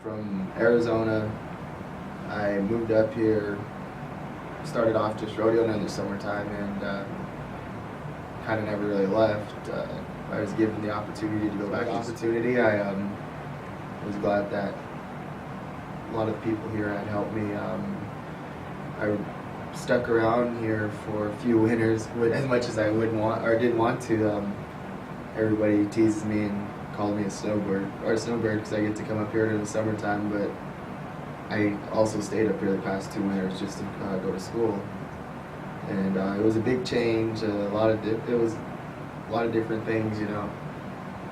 from Arizona. I moved up here, started off just rodeoing in the summertime, and kind of never really left. I was given the opportunity to go back. I was glad that a lot of the people here had helped me. I stuck around here for a few winters, as much as I would want or didn't want to. Everybody teases me and calls me a snowbird because I get to come up here in the summertime, but I also stayed up here the past 2 winters just to go to school, and it was a big change. It was a lot of different things, you know.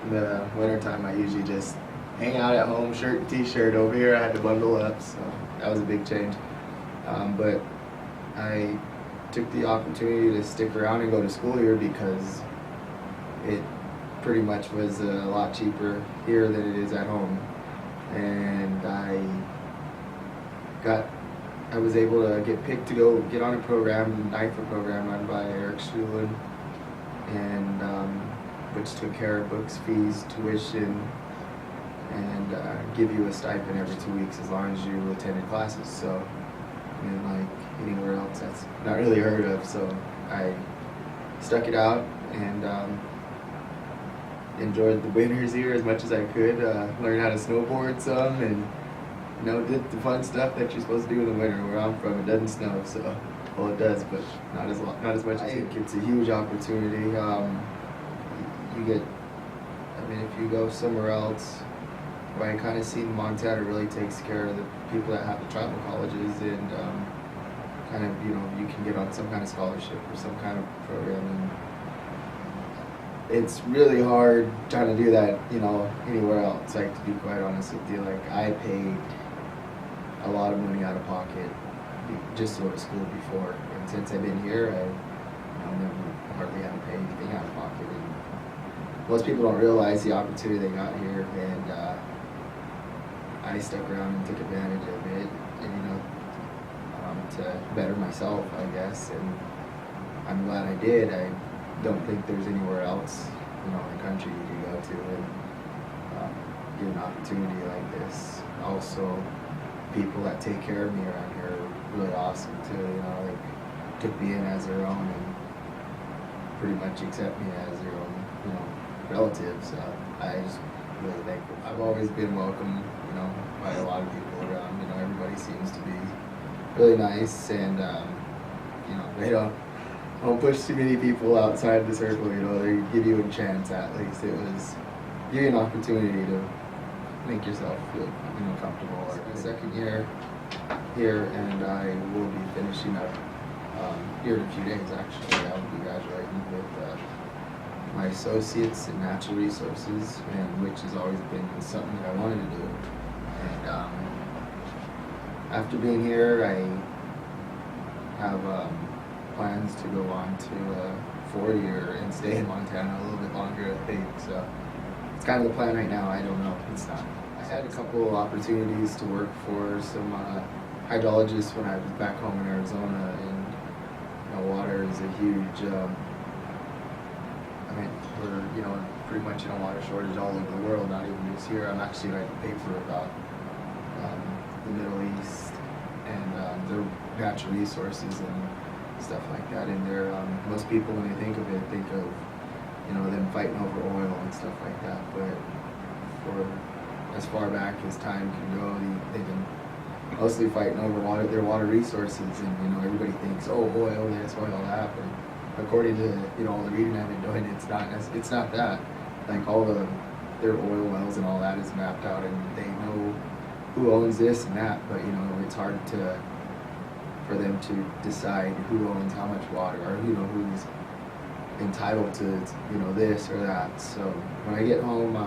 In the wintertime, I usually just hang out at home, shirt and t-shirt. Over here, I had to bundle up, so that was a big change. But I took the opportunity to stick around and go to school here because it pretty much was a lot cheaper here than it is at home, and I was able to get picked to go get on a program, the NIFA program run by Eric Schulen, and which took care of books, fees, tuition, and give you a stipend every 2 weeks as long as you attended classes. So, like anywhere else, that's not really heard of. So I stuck it out and enjoyed the winters here as much as I could. Learned how to snowboard some, and did the fun stuff that you're supposed to do in the winter. Where I'm from, it doesn't snow, so well, it does, but not as much. I think it's a huge opportunity. If you go somewhere else, what I kind of see Montana really takes care of the people that have the tribal colleges, and you can get on some kind of scholarship or some kind of program. And it's really hard trying to do that, anywhere else. Like, to be quite honest with you, like, I paid a lot of money out of pocket just to go to school before, and since I've been here, I never hardly had to pay anything out of pocket. And most people don't realize the opportunity they got here, and I stuck around and took advantage of it, and to better myself, I guess, and I'm glad I did. I don't think there's anywhere else, in the country you can go to and get an opportunity like this. Also, people that take care of me around here are really awesome too. Like, took me in as their own and pretty much accept me as their own, relatives. I just really thankful. I've always been welcome, by a lot of people around. Everybody seems to be really nice, and they don't push too many people outside the circle. They give you a chance at least. It was give you an opportunity to make yourself feel comfortable. It's my second year here, and I will be finishing up here in a few days. Actually, I will be graduating with my associates in natural resources, and which has always been something that I wanted to do. And after being here, I have plans to go on to a 4-year and stay in Montana a little bit longer, I think. So it's kind of the plan right now. I don't know. It's not. I had a couple of opportunities to work for some hydrologists when I was back home in Arizona, and water is a huge. We're pretty much in a water shortage all over the world, not even just here. I'm actually writing a paper about the Middle East and their natural resources and stuff like that. And they're most people, when they think of it, think of them fighting over oil and stuff like that. But for as far back as time can go, they've been mostly fighting over their water resources. And everybody thinks, oh, oil this, oil that. But according to all the reading I've been doing, it's not that. Like, their oil wells and all that is mapped out, and they know who owns this and that. But it's hard for them to decide who owns how much water, or who's entitled to this or that. So when I get home,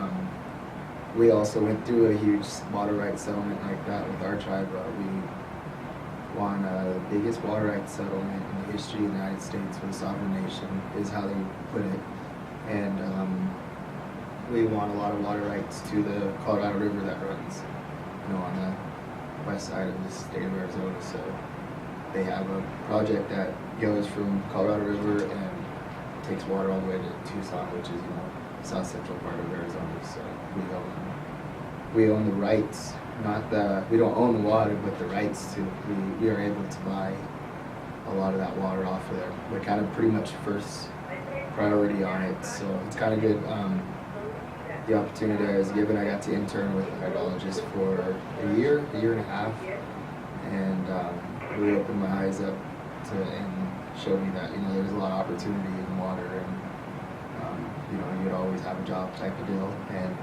we also went through a huge water rights settlement like that with our tribe. We won the biggest water rights settlement in the history of the United States for a sovereign nation, is how they put it. And we won a lot of water rights to the Colorado River that runs, on the west side of the state of Arizona. So they have a project that goes from Colorado River and takes water all the way to Tucson, which is south central part of Arizona. So we own we own the rights, we don't own the water, but the rights to, we are able to buy a lot of that water off of there. We're kind of pretty much first priority on it, so it's kind of good. The opportunity I was given, I got to intern with a hydrologist for a year and a half, and really opened my eyes up to and showed me that there's a lot of opportunity in water, and you'd always have a job type of deal. And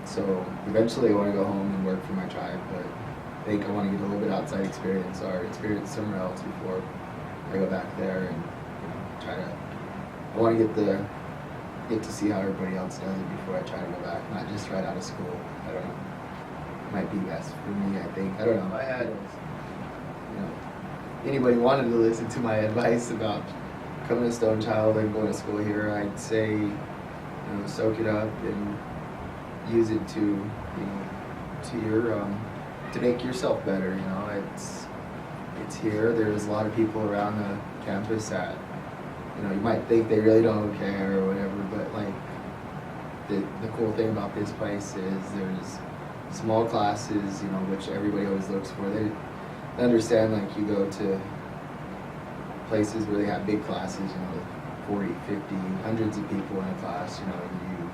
so eventually I want to go home and work for my tribe, but I think I want to get a little bit outside experience or experience somewhere else before I go back there and try to. I want to get to see how everybody else does it before I try to go back, not just right out of school. I don't know. It might be best for me, I think. I don't know. If I had, anybody wanted to listen to my advice about coming to Stone Child and going to school here, I'd say, soak it up and use it to your to make yourself better. It's here. There's a lot of people around the campus that you might think they really don't care or whatever, but like the cool thing about this place is there's small classes, which everybody always looks for. They understand, like, you go to places where they have big classes, 40, 50, hundreds of people in a class, and you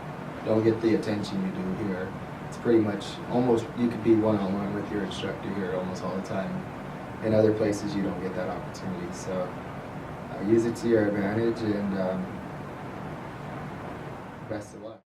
don't get the attention you do here. It's pretty much almost, you could be one-on-one with your instructor here almost all the time. In other places you don't get that opportunity, so use it to your advantage, and best of luck.